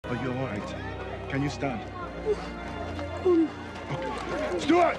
Are you all right? Can you stand? Okay. Stuart!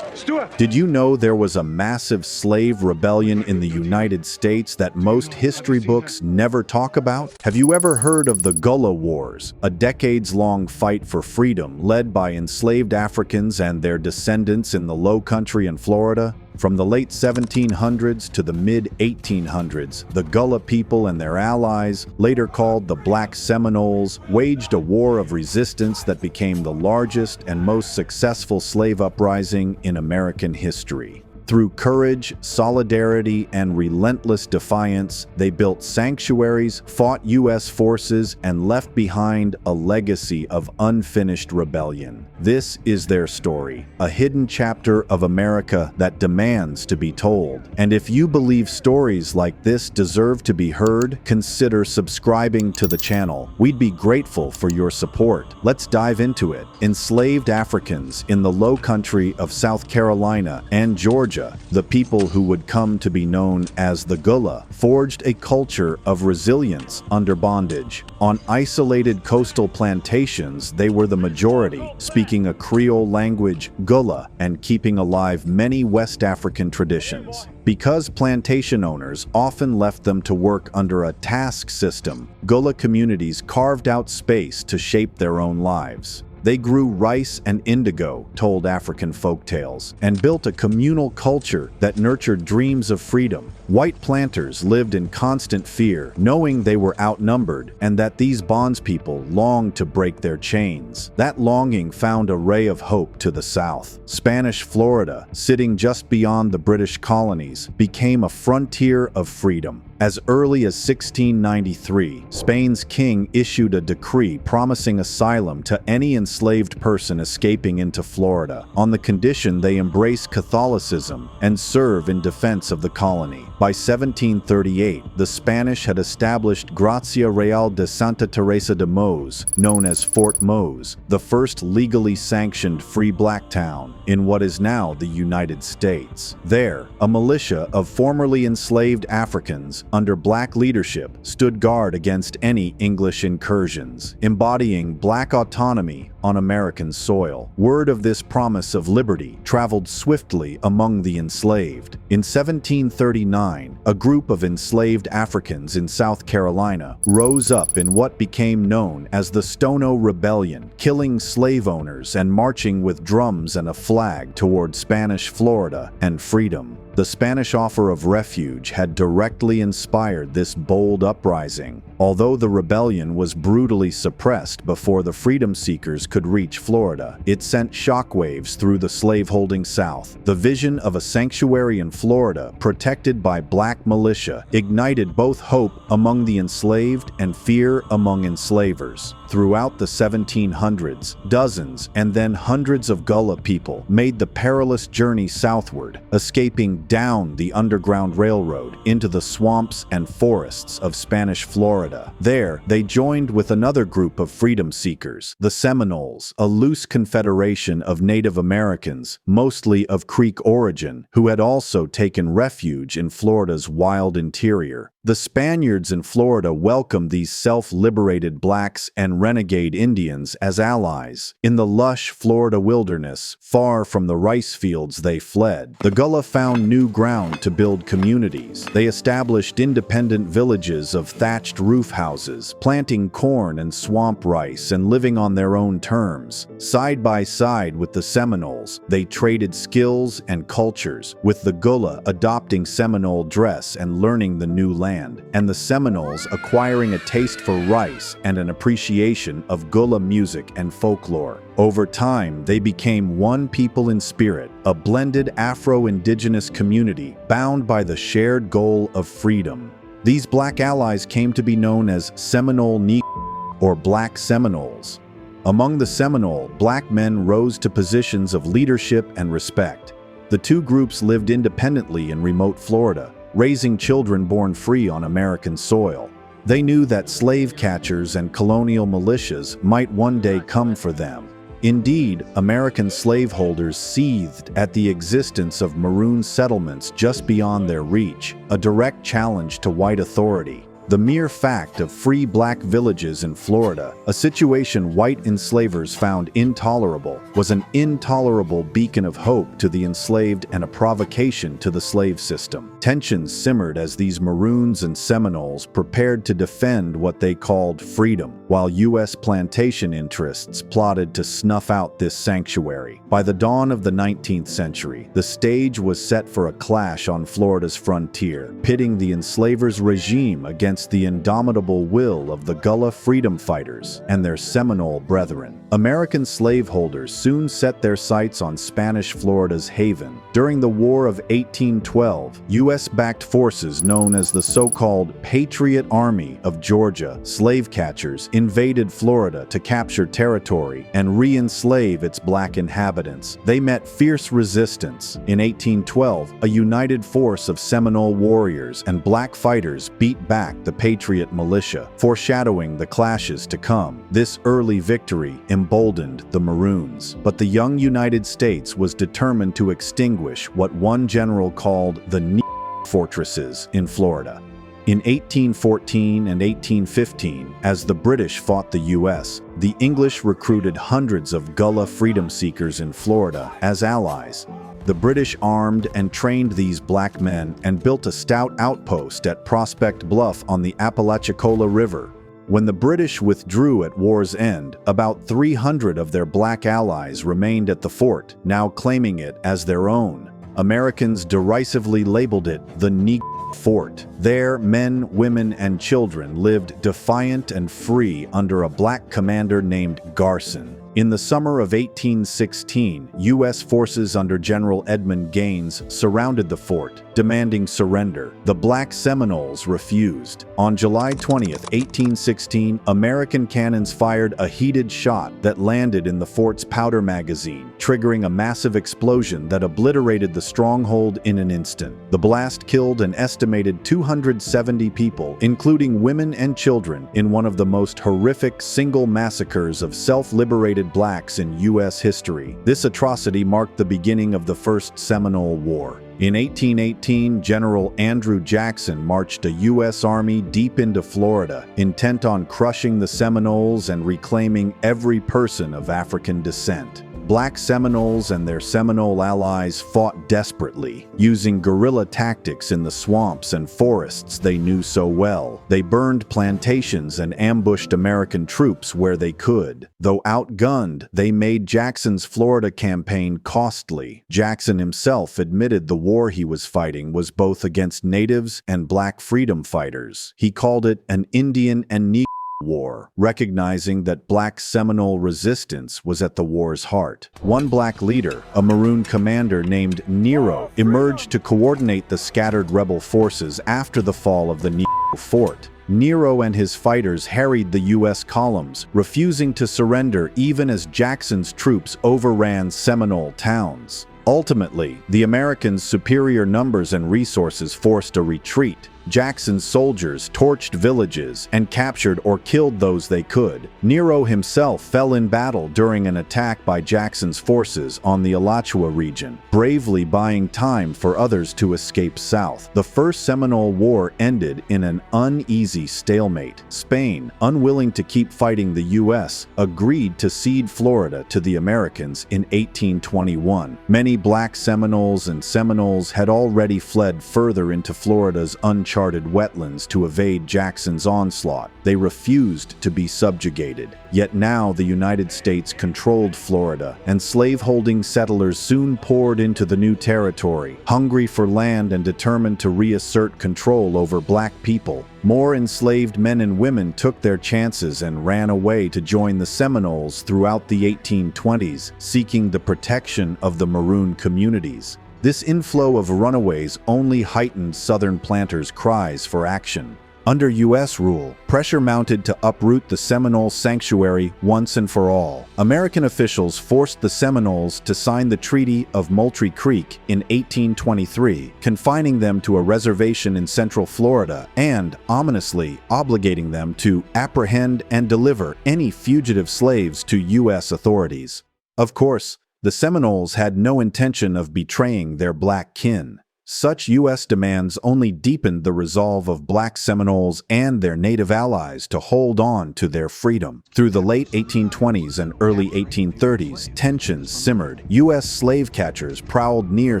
Stuart! Did you know there was a massive slave rebellion in the United States that most history books never talk about? Have you ever heard of the Gullah Wars, a decades-long fight for freedom led by enslaved Africans and their descendants in the Low Country in Florida? From the late 1700s to the mid-1800s, the Gullah people and their allies, later called the Black Seminoles, waged a war of resistance that became the largest and most successful slave uprising in American history. Through courage, solidarity, and relentless defiance, they built sanctuaries, fought U.S. forces, and left behind a legacy of unfinished rebellion. This is their story, a hidden chapter of America that demands to be told. And if you believe stories like this deserve to be heard, consider subscribing to the channel. We'd be grateful for your support. Let's dive into it. Enslaved Africans in the Low Country of South Carolina and Georgia, the people who would come to be known as the Gullah, forged a culture of resilience under bondage. On isolated coastal plantations, they were the majority, speaking a Creole language, Gullah, and keeping alive many West African traditions. Because plantation owners often left them to work under a task system, Gullah communities carved out space to shape their own lives. They grew rice and indigo, told African folktales, and built a communal culture that nurtured dreams of freedom. White planters lived in constant fear, knowing they were outnumbered and that these bondspeople longed to break their chains. That longing found a ray of hope to the south. Spanish Florida, sitting just beyond the British colonies, became a frontier of freedom. As early as 1693, Spain's king issued a decree promising asylum to any enslaved person escaping into Florida, on the condition they embrace Catholicism and serve in defense of the colony. By 1738, the Spanish had established Gracia Real de Santa Teresa de Mose, known as Fort Mose, the first legally sanctioned free black town in what is now the United States. There, a militia of formerly enslaved Africans under black leadership stood guard against any English incursions, embodying black autonomy on American soil. Word of this promise of liberty traveled swiftly among the enslaved. In 1739, a group of enslaved Africans in South Carolina rose up in what became known as the Stono Rebellion, killing slave owners and marching with drums and a flag toward Spanish Florida and freedom. The Spanish offer of refuge had directly inspired this bold uprising. Although the rebellion was brutally suppressed before the freedom seekers could reach Florida, it sent shockwaves through the slaveholding South. The vision of a sanctuary in Florida, protected by black militia, ignited both hope among the enslaved and fear among enslavers. Throughout the 1700s, dozens and then hundreds of Gullah people made the perilous journey southward, escaping down the Underground Railroad into the swamps and forests of Spanish Florida. There, they joined with another group of freedom seekers, the Seminoles, a loose confederation of Native Americans, mostly of Creek origin, who had also taken refuge in Florida's wild interior. The Spaniards in Florida welcomed these self-liberated blacks and renegade Indians as allies. In the lush Florida wilderness, far from the rice fields they fled, the Gullah found new ground to build communities. They established independent villages of thatched roof houses, planting corn and swamp rice and living on their own terms. Side by side with the Seminoles, they traded skills and cultures, with the Gullah adopting Seminole dress and learning the new land, and the Seminoles acquiring a taste for rice and an appreciation of Gullah music and folklore. Over time, they became one people in spirit, a blended Afro-Indigenous community bound by the shared goal of freedom. These black allies came to be known as Seminole Negroes, or Black Seminoles. Among the Seminole, black men rose to positions of leadership and respect. The two groups lived independently in remote Florida, raising children born free on American soil. They knew that slave catchers and colonial militias might one day come for them. Indeed, American slaveholders seethed at the existence of maroon settlements just beyond their reach, a direct challenge to white authority. The mere fact of free black villages in Florida, a situation white enslavers found intolerable, was an intolerable beacon of hope to the enslaved and a provocation to the slave system. Tensions simmered as these Maroons and Seminoles prepared to defend what they called freedom, while U.S. plantation interests plotted to snuff out this sanctuary. By the dawn of the 19th century, the stage was set for a clash on Florida's frontier, pitting the enslavers' regime against the indomitable will of the Gullah freedom fighters and their Seminole brethren. American slaveholders soon set their sights on Spanish Florida's haven. During the War of 1812, U.S.-backed forces known as the so-called Patriot Army of Georgia, slave catchers, invaded Florida to capture territory and re-enslave its black inhabitants. They met fierce resistance. In 1812, a united force of Seminole warriors and black fighters beat back the Patriot militia, foreshadowing the clashes to come. This early victory emboldened the Maroons, but the young United States was determined to extinguish what one general called the fortresses in Florida. In 1814 and 1815, as the British fought the U.S., the English recruited hundreds of Gullah freedom seekers in Florida as allies. The British armed and trained these black men and built a stout outpost at Prospect Bluff on the Apalachicola River. When the British withdrew at war's end, about 300 of their black allies remained at the fort, now claiming it as their own. Americans derisively labeled it the Negro Fort. There, men, women, and children lived defiant and free under a black commander named Garrison. In the summer of 1816, U.S. forces under General Edmund Gaines surrounded the fort, demanding surrender. The black Seminoles refused. On July 20, 1816, American cannons fired a heated shot that landed in the fort's powder magazine, triggering a massive explosion that obliterated the stronghold in an instant. The blast killed an estimated 270 people, including women and children, in one of the most horrific single massacres of self-liberated blacks in U.S. history. This atrocity marked the beginning of the First Seminole War. In 1818, General Andrew Jackson marched a U.S. Army deep into Florida, intent on crushing the Seminoles and reclaiming every person of African descent. Black Seminoles and their Seminole allies fought desperately, using guerrilla tactics in the swamps and forests they knew so well. They burned plantations and ambushed American troops where they could. Though outgunned, they made Jackson's Florida campaign costly. Jackson himself admitted the war he was fighting was both against natives and black freedom fighters. He called it an Indian and Negro War, recognizing that black Seminole resistance was at the war's heart. One black leader, a Maroon commander named Nero, emerged to coordinate the scattered rebel forces after the fall of the Negro Fort. Nero and his fighters harried the U.S. columns, refusing to surrender even as Jackson's troops overran Seminole towns. Ultimately, the Americans' superior numbers and resources forced a retreat. Jackson's soldiers torched villages and captured or killed those they could. Nero himself fell in battle during an attack by Jackson's forces on the Alachua region, bravely buying time for others to escape south. The First Seminole War ended in an uneasy stalemate. Spain, unwilling to keep fighting the U.S., agreed to cede Florida to the Americans in 1821. Many black Seminoles and Seminoles had already fled further into Florida's uncharted wetlands to evade Jackson's onslaught. They refused to be subjugated. Yet now the United States controlled Florida, and slaveholding settlers soon poured into the new territory, hungry for land and determined to reassert control over black people. More enslaved men and women took their chances and ran away to join the Seminoles throughout the 1820s, seeking the protection of the Maroon communities. This inflow of runaways only heightened Southern planters' cries for action. Under U.S. rule, pressure mounted to uproot the Seminole sanctuary once and for all. American officials forced the Seminoles to sign the Treaty of Moultrie Creek in 1823, confining them to a reservation in central Florida and, ominously, obligating them to apprehend and deliver any fugitive slaves to U.S. authorities. Of course, the Seminoles had no intention of betraying their black kin. Such U.S. demands only deepened the resolve of Black Seminoles and their native allies to hold on to their freedom. Through the late 1820s and early 1830s, tensions simmered. U.S. slave catchers prowled near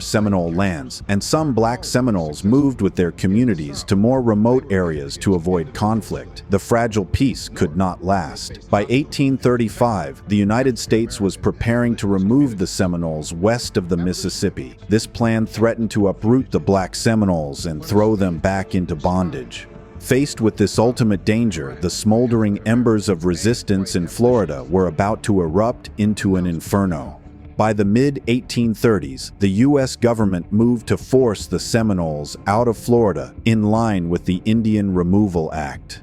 Seminole lands, and some Black Seminoles moved with their communities to more remote areas to avoid conflict. The fragile peace could not last. By 1835, the United States was preparing to remove the Seminoles west of the Mississippi. This plan threatened to uproot the Black Seminoles and throw them back into bondage. Faced with this ultimate danger, the smoldering embers of resistance in Florida were about to erupt into an inferno. By the mid-1830s, the U.S. government moved to force the Seminoles out of Florida in line with the Indian Removal Act.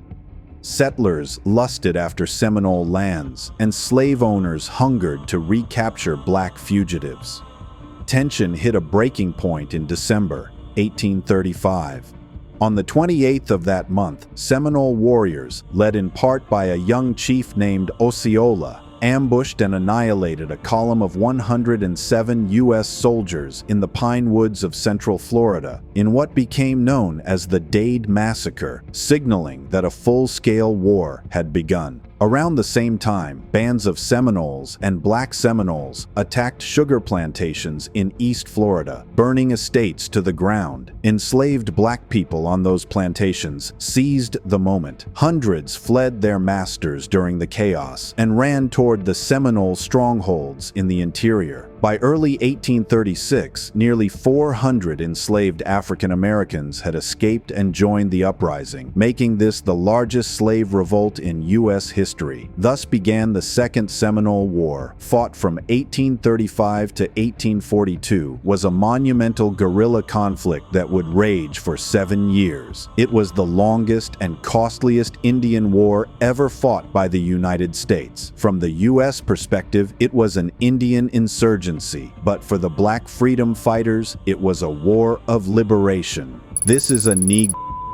Settlers lusted after Seminole lands, and slave owners hungered to recapture Black fugitives. Tension hit a breaking point in December 1835. On the 28th of that month, Seminole warriors, led in part by a young chief named Osceola, ambushed and annihilated a column of 107 U.S. soldiers in the pine woods of central Florida in what became known as the Dade Massacre, signaling that a full-scale war had begun. Around the same time, bands of Seminoles and Black Seminoles attacked sugar plantations in East Florida, burning estates to the ground. Enslaved Black people on those plantations seized the moment. Hundreds fled their masters during the chaos and ran toward the Seminole strongholds in the interior. By early 1836, nearly 400 enslaved African Americans had escaped and joined the uprising, making this the largest slave revolt in U.S. history. Thus began the Second Seminole War. Fought from 1835 to 1842, was a monumental guerrilla conflict that would rage for 7 years. It was the longest and costliest Indian war ever fought by the United States. From the U.S. perspective, it was an Indian insurgency. But for the Black freedom fighters, it was a war of liberation. This is a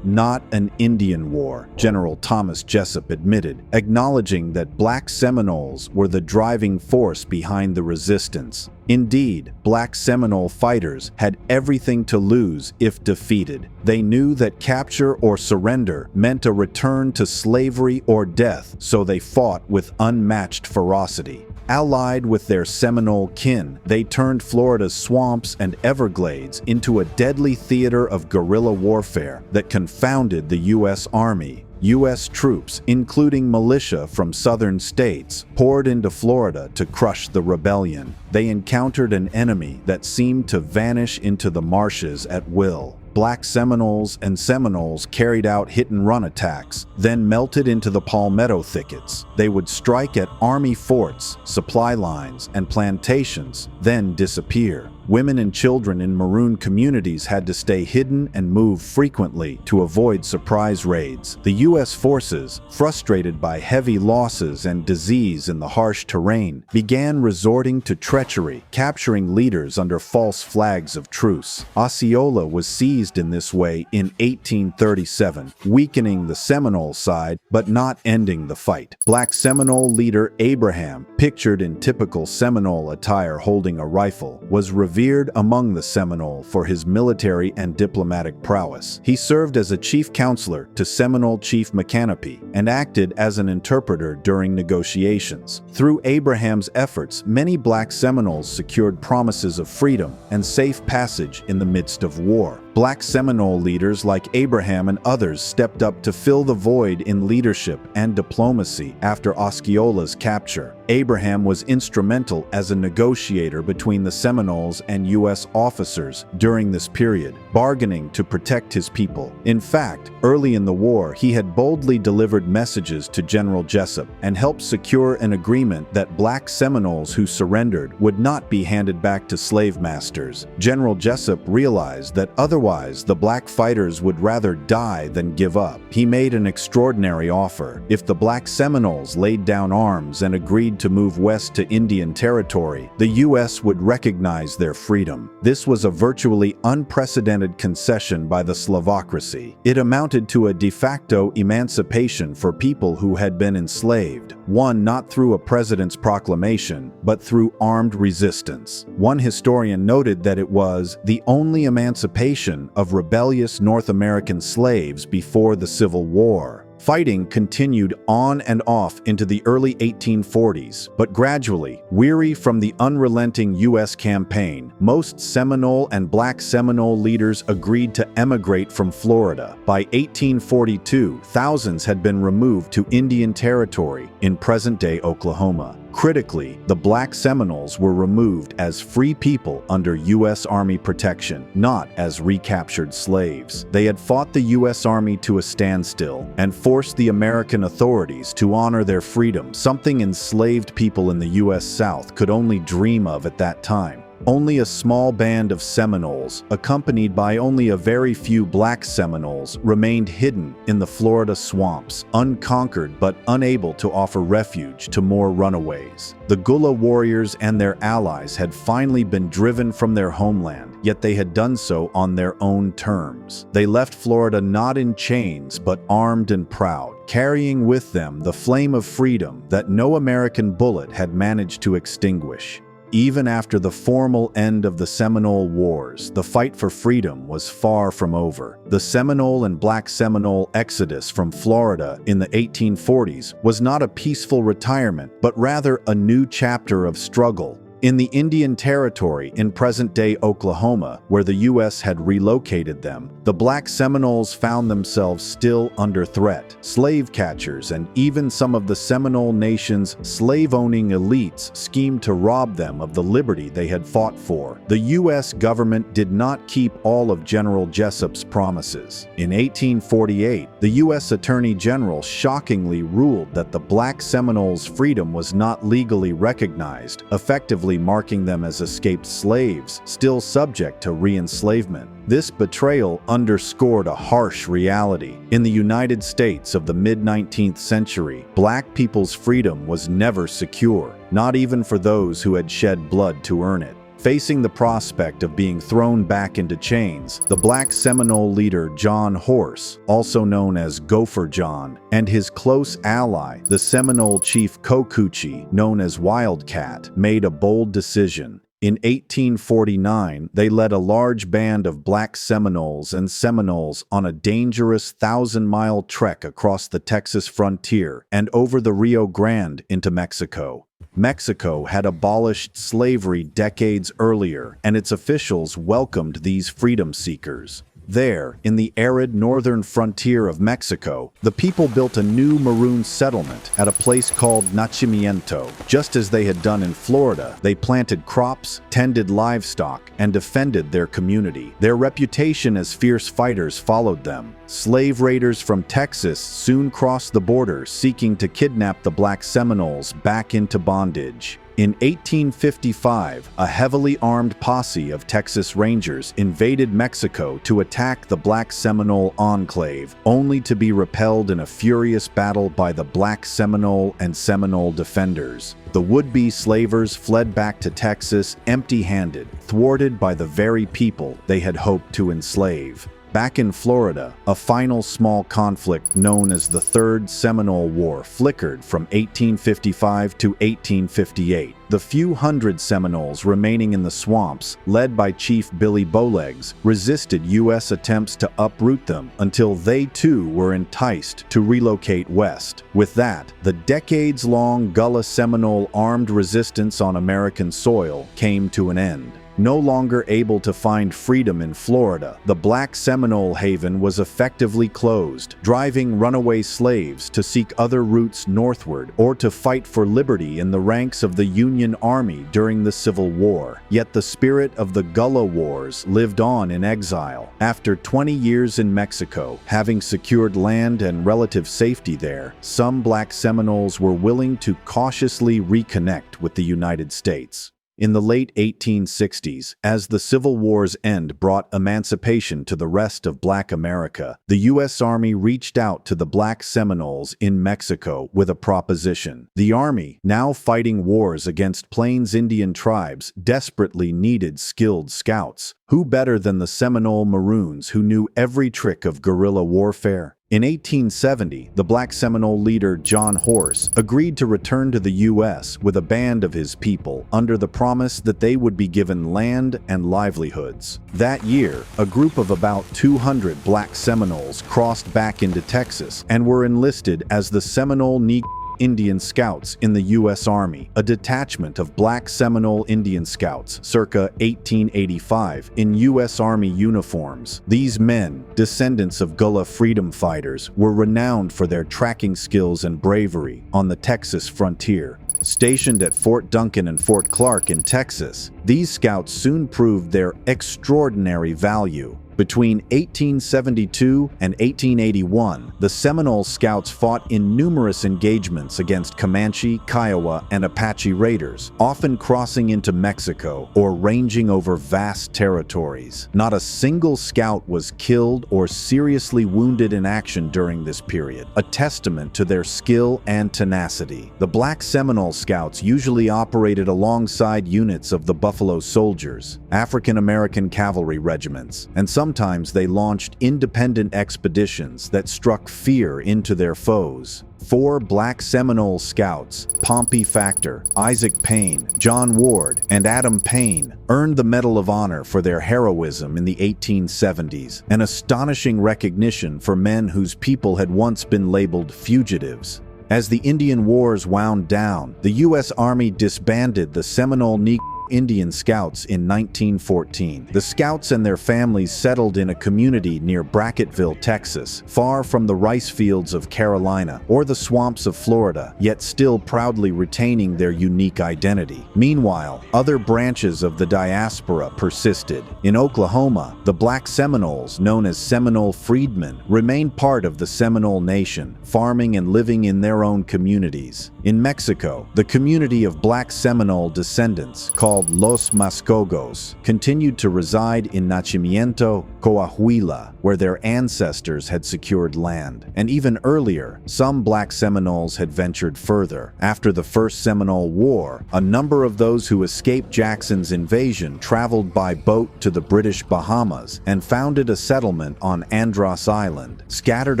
not an Indian war, General Thomas Jessup admitted, acknowledging that Black Seminoles were the driving force behind the resistance. Indeed, Black Seminole fighters had everything to lose if defeated. They knew that capture or surrender meant a return to slavery or death, so they fought with unmatched ferocity. Allied with their Seminole kin, they turned Florida's swamps and Everglades into a deadly theater of guerrilla warfare that confounded the U.S. Army. U.S. troops, including militia from southern states, poured into Florida to crush the rebellion. They encountered an enemy that seemed to vanish into the marshes at will. Black Seminoles and Seminoles carried out hit-and-run attacks, then melted into the palmetto thickets. They would strike at army forts, supply lines, and plantations, then disappear. Women and children in maroon communities had to stay hidden and move frequently to avoid surprise raids. The U.S. forces, frustrated by heavy losses and disease in the harsh terrain, began resorting to treachery, capturing leaders under false flags of truce. Osceola was seized in this way in 1837, weakening the Seminole side but not ending the fight. Black Seminole leader Abraham, pictured in typical Seminole attire holding a rifle, was revered among the Seminole for his military and diplomatic prowess. He served as a chief counselor to Seminole Chief Micanopy and acted as an interpreter during negotiations. Through Abraham's efforts, many Black Seminoles secured promises of freedom and safe passage in the midst of war. Black Seminole leaders like Abraham and others stepped up to fill the void in leadership and diplomacy after Osceola's capture. Abraham was instrumental as a negotiator between the Seminoles and U.S. officers during this period, bargaining to protect his people. In fact, early in the war, he had boldly delivered messages to General Jessup and helped secure an agreement that Black Seminoles who surrendered would not be handed back to slave masters. General Jessup realized that otherwise Otherwise, the black fighters would rather die than give up. He made an extraordinary offer. If the black Seminoles laid down arms and agreed to move west to Indian Territory, the U.S. would recognize their freedom. This was a virtually unprecedented concession by the Slavocracy. It amounted to a de facto emancipation for people who had been enslaved, won not through a president's proclamation, but through armed resistance. One historian noted that it was the only emancipation of rebellious North American slaves before the Civil War. Fighting continued on and off into the early 1840s, but gradually, weary from the unrelenting U.S. campaign, most Seminole and Black Seminole leaders agreed to emigrate from Florida. By 1842, thousands had been removed to Indian Territory in present-day Oklahoma. Critically, the Black Seminoles were removed as free people under U.S. Army protection, not as recaptured slaves. They had fought the U.S. Army to a standstill and forced the American authorities to honor their freedom, something enslaved people in the U.S. South could only dream of at that time. Only a small band of Seminoles, accompanied by only a very few Black Seminoles, remained hidden in the Florida swamps, unconquered but unable to offer refuge to more runaways. The Gullah warriors and their allies had finally been driven from their homeland, yet they had done so on their own terms. They left Florida not in chains but armed and proud, carrying with them the flame of freedom that no American bullet had managed to extinguish. Even after the formal end of the Seminole Wars, the fight for freedom was far from over. The Seminole and Black Seminole exodus from Florida in the 1840s was not a peaceful retirement, but rather a new chapter of struggle. In the Indian Territory in present-day Oklahoma, where the U.S. had relocated them, the Black Seminoles found themselves still under threat. Slave catchers and even some of the Seminole Nation's slave-owning elites schemed to rob them of the liberty they had fought for. The U.S. government did not keep all of General Jessup's promises. In 1848, the U.S. Attorney General shockingly ruled that the Black Seminoles' freedom was not legally recognized, effectively marking them as escaped slaves, still subject to re-enslavement. This betrayal underscored a harsh reality. In the United States of the mid-19th century, Black people's freedom was never secure, not even for those who had shed blood to earn it. Facing the prospect of being thrown back into chains, the Black Seminole leader John Horse, also known as Gopher John, and his close ally, the Seminole chief Cocucci, known as Wildcat, made a bold decision. In 1849, they led a large band of Black Seminoles and Seminoles on a dangerous 1,000-mile trek across the Texas frontier and over the Rio Grande into Mexico. Mexico had abolished slavery decades earlier, and its officials welcomed these freedom seekers. There, in the arid northern frontier of Mexico, the people built a new maroon settlement at a place called Nacimiento. Just as they had done in Florida, they planted crops, tended livestock, and defended their community. Their reputation as fierce fighters followed them. Slave raiders from Texas soon crossed the border seeking to kidnap the Black Seminoles back into bondage. In 1855, a heavily armed posse of Texas Rangers invaded Mexico to attack the Black Seminole enclave, only to be repelled in a furious battle by the Black Seminole and Seminole defenders. The would-be slavers fled back to Texas empty-handed, thwarted by the very people they had hoped to enslave. Back in Florida, a final small conflict known as the Third Seminole War flickered from 1855 to 1858. The few hundred Seminoles remaining in the swamps, led by Chief Billy Bowlegs, resisted U.S. attempts to uproot them until they too were enticed to relocate west. With that, the decades-long Gullah Seminole armed resistance on American soil came to an end. No longer able to find freedom in Florida, the Black Seminole haven was effectively closed, driving runaway slaves to seek other routes northward or to fight for liberty in the ranks of the Union Army during the Civil War. Yet the spirit of the Gullah Wars lived on in exile. After 20 years in Mexico, having secured land and relative safety there, some Black Seminoles were willing to cautiously reconnect with the United States. In the late 1860s, as the Civil War's end brought emancipation to the rest of Black America, the U.S. Army reached out to the Black Seminoles in Mexico with a proposition. The Army, now fighting wars against Plains Indian tribes, desperately needed skilled scouts. Who better than the Seminole Maroons who knew every trick of guerrilla warfare? In 1870, the Black Seminole leader John Horse agreed to return to the U.S. with a band of his people under the promise that they would be given land and livelihoods. That year, a group of about 200 Black Seminoles crossed back into Texas and were enlisted as the Seminole Negro Indian Scouts in the U.S. Army, a detachment of Black Seminole Indian Scouts circa 1885 in U.S. Army uniforms. These men, descendants of Gullah freedom fighters, were renowned for their tracking skills and bravery on the Texas frontier. Stationed at Fort Duncan and Fort Clark in Texas, these scouts soon proved their extraordinary value. Between 1872 and 1881, the Seminole Scouts fought in numerous engagements against Comanche, Kiowa, and Apache raiders, often crossing into Mexico or ranging over vast territories. Not a single scout was killed or seriously wounded in action during this period, a testament to their skill and tenacity. The Black Seminole Scouts usually operated alongside units of the Buffalo Soldiers, African American cavalry regiments, and sometimes they launched independent expeditions that struck fear into their foes. 4 Black Seminole Scouts, Pompey Factor, Isaac Payne, John Ward, and Adam Payne, earned the Medal of Honor for their heroism in the 1870s, an astonishing recognition for men whose people had once been labeled fugitives. As the Indian Wars wound down, the U.S. Army disbanded the Seminole Negro Indian Scouts in 1914. The Scouts and their families settled in a community near Brackettville, Texas, far from the rice fields of Carolina or the swamps of Florida, yet still proudly retaining their unique identity. Meanwhile, other branches of the diaspora persisted. In Oklahoma, the Black Seminoles, known as Seminole Freedmen, remained part of the Seminole Nation, farming and living in their own communities. In Mexico, the community of Black Seminole descendants, called Los Mascogos, continued to reside in Nacimiento, Coahuila, where their ancestors had secured land. And even earlier, some Black Seminoles had ventured further. After the First Seminole War, a number of those who escaped Jackson's invasion traveled by boat to the British Bahamas and founded a settlement on Andros Island. Scattered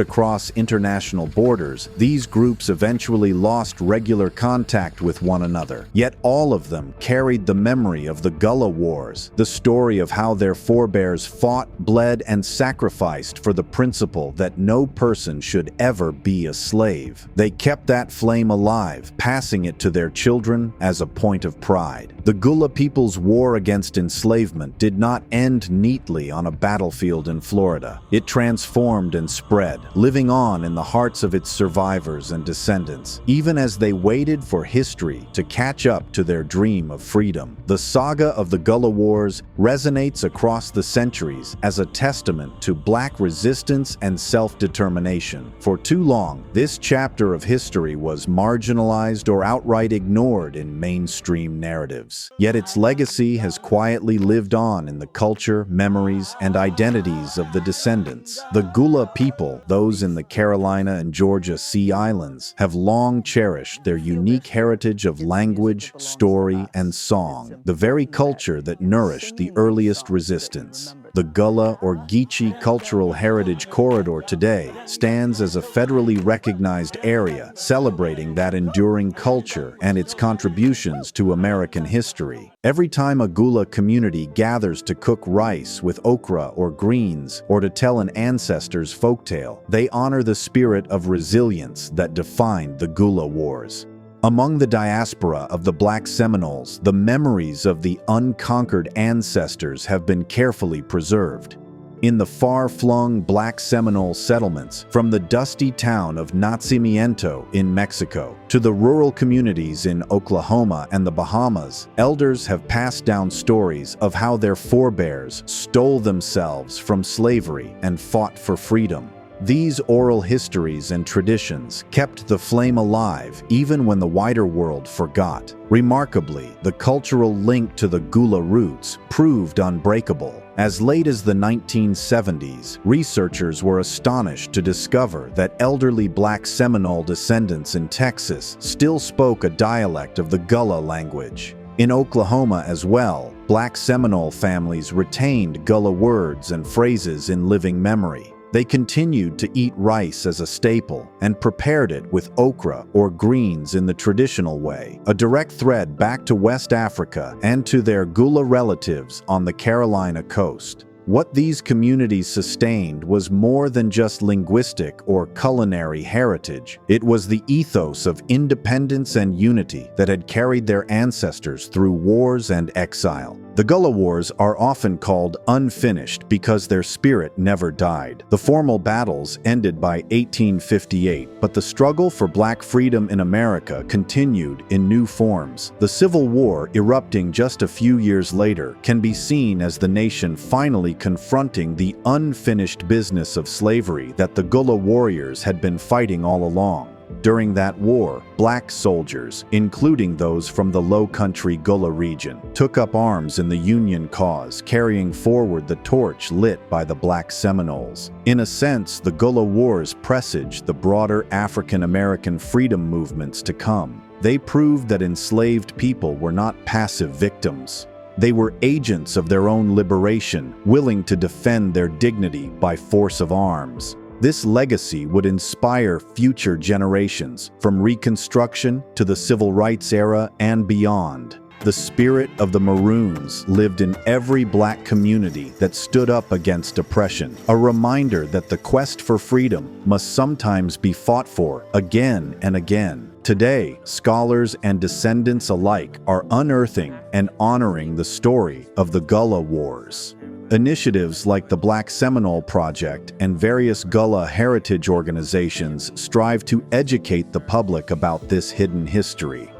across international borders, these groups eventually lost regular contact with one another. Yet all of them carried the memory of the Gullah Wars, the story of how their forebears fought, bled, and sacrificed for the principle that no person should ever be a slave. They kept that flame alive, passing it to their children as a point of pride. The Gullah people's war against enslavement did not end neatly on a battlefield in Florida. It transformed and spread, living on in the hearts of its survivors and descendants, even as they waited for history to catch up to their dream of freedom. The saga of the Gullah Wars resonates across the centuries as a testament to Black resistance and self-determination. For too long, this chapter of history was marginalized or outright ignored in mainstream narratives. Yet its legacy has quietly lived on in the culture, memories, and identities of the descendants. The Gullah people, those in the Carolina and Georgia Sea Islands, have long cherished their unique heritage of language, story, and song, the very culture that nourished the earliest resistance. The Gullah or Geechee Cultural Heritage Corridor today stands as a federally recognized area celebrating that enduring culture and its contributions to American history. Every time a Gullah community gathers to cook rice with okra or greens or to tell an ancestor's folktale, they honor the spirit of resilience that defined the Gullah Wars. Among the diaspora of the Black Seminoles, the memories of the unconquered ancestors have been carefully preserved. In the far-flung Black Seminole settlements, from the dusty town of Nacimiento in Mexico to the rural communities in Oklahoma and the Bahamas, elders have passed down stories of how their forebears stole themselves from slavery and fought for freedom. These oral histories and traditions kept the flame alive even when the wider world forgot. Remarkably, the cultural link to the Gullah roots proved unbreakable. As late as the 1970s, researchers were astonished to discover that elderly Black Seminole descendants in Texas still spoke a dialect of the Gullah language. In Oklahoma as well, Black Seminole families retained Gullah words and phrases in living memory. They continued to eat rice as a staple and prepared it with okra or greens in the traditional way, a direct thread back to West Africa and to their Gullah relatives on the Carolina coast. What these communities sustained was more than just linguistic or culinary heritage. It was the ethos of independence and unity that had carried their ancestors through wars and exile. The Gullah Wars are often called unfinished because their spirit never died. The formal battles ended by 1858, but the struggle for Black freedom in America continued in new forms. The Civil War, erupting just a few years later, can be seen as the nation finally confronting the unfinished business of slavery that the Gullah warriors had been fighting all along. During that war, Black soldiers, including those from the Low Country Gullah region, took up arms in the Union cause, carrying forward the torch lit by the Black Seminoles. In a sense, the Gullah Wars presaged the broader African-American freedom movements to come. They proved that enslaved people were not passive victims. They were agents of their own liberation, willing to defend their dignity by force of arms. This legacy would inspire future generations, from Reconstruction to the Civil Rights era and beyond. The spirit of the Maroons lived in every Black community that stood up against oppression, a reminder that the quest for freedom must sometimes be fought for again and again. Today, scholars and descendants alike are unearthing and honoring the story of the Gullah Wars. Initiatives like the Black Seminole Project and various Gullah heritage organizations strive to educate the public about this hidden history.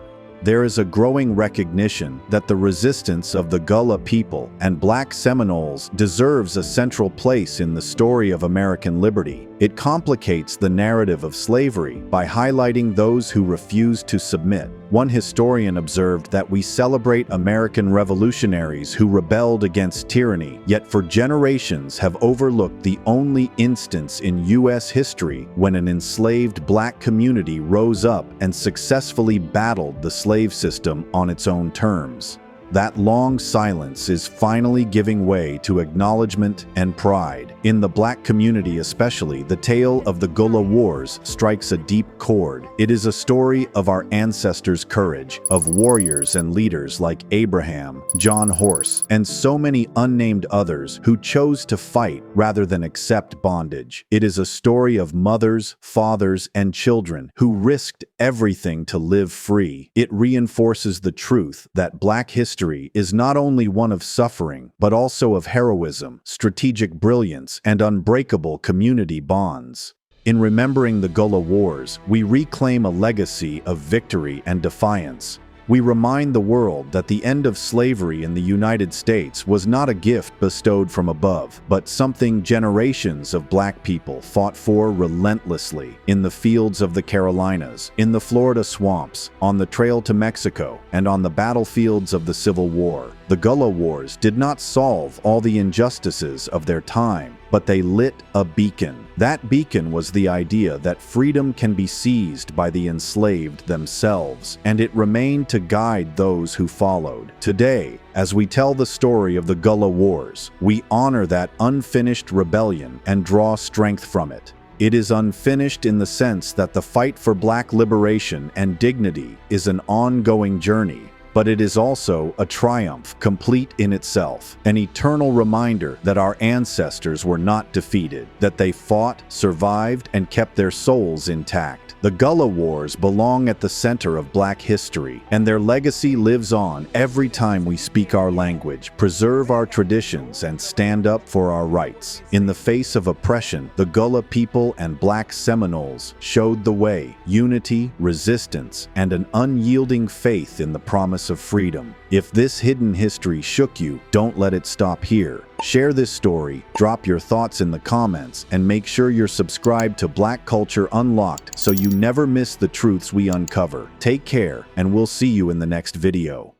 There is a growing recognition that the resistance of the Gullah people and Black Seminoles deserves a central place in the story of American liberty. It complicates the narrative of slavery by highlighting those who refused to submit. One historian observed that we celebrate American revolutionaries who rebelled against tyranny, yet for generations have overlooked the only instance in U.S. history when an enslaved Black community rose up and successfully battled the slave system on its own terms. That long silence is finally giving way to acknowledgement and pride. In the Black community especially, the tale of the Gullah Wars strikes a deep chord. It is a story of our ancestors' courage, of warriors and leaders like Abraham, John Horse, and so many unnamed others who chose to fight rather than accept bondage. It is a story of mothers, fathers, and children who risked everything to live free. It reinforces the truth that Black history is not only one of suffering, but also of heroism, strategic brilliance, and unbreakable community bonds. In remembering the Gullah Wars, we reclaim a legacy of victory and defiance. We remind the world that the end of slavery in the United States was not a gift bestowed from above, but something generations of Black people fought for relentlessly in the fields of the Carolinas, in the Florida swamps, on the trail to Mexico, and on the battlefields of the Civil War. The Gullah Wars did not solve all the injustices of their time, but they lit a beacon. That beacon was the idea that freedom can be seized by the enslaved themselves, and it remained to guide those who followed. Today, as we tell the story of the Gullah Wars, we honor that unfinished rebellion and draw strength from it. It is unfinished in the sense that the fight for Black liberation and dignity is an ongoing journey, but it is also a triumph complete in itself, an eternal reminder that our ancestors were not defeated, that they fought, survived, and kept their souls intact. The Gullah Wars belong at the center of Black history, and their legacy lives on every time we speak our language, preserve our traditions, and stand up for our rights. In the face of oppression, the Gullah people and Black Seminoles showed the way: unity, resistance, and an unyielding faith in the promise promise of freedom. If this hidden history shook you, don't let it stop here. Share this story, drop your thoughts in the comments, and make sure you're subscribed to Black Culture Unlocked so you never miss the truths we uncover. Take care, and we'll see you in the next video.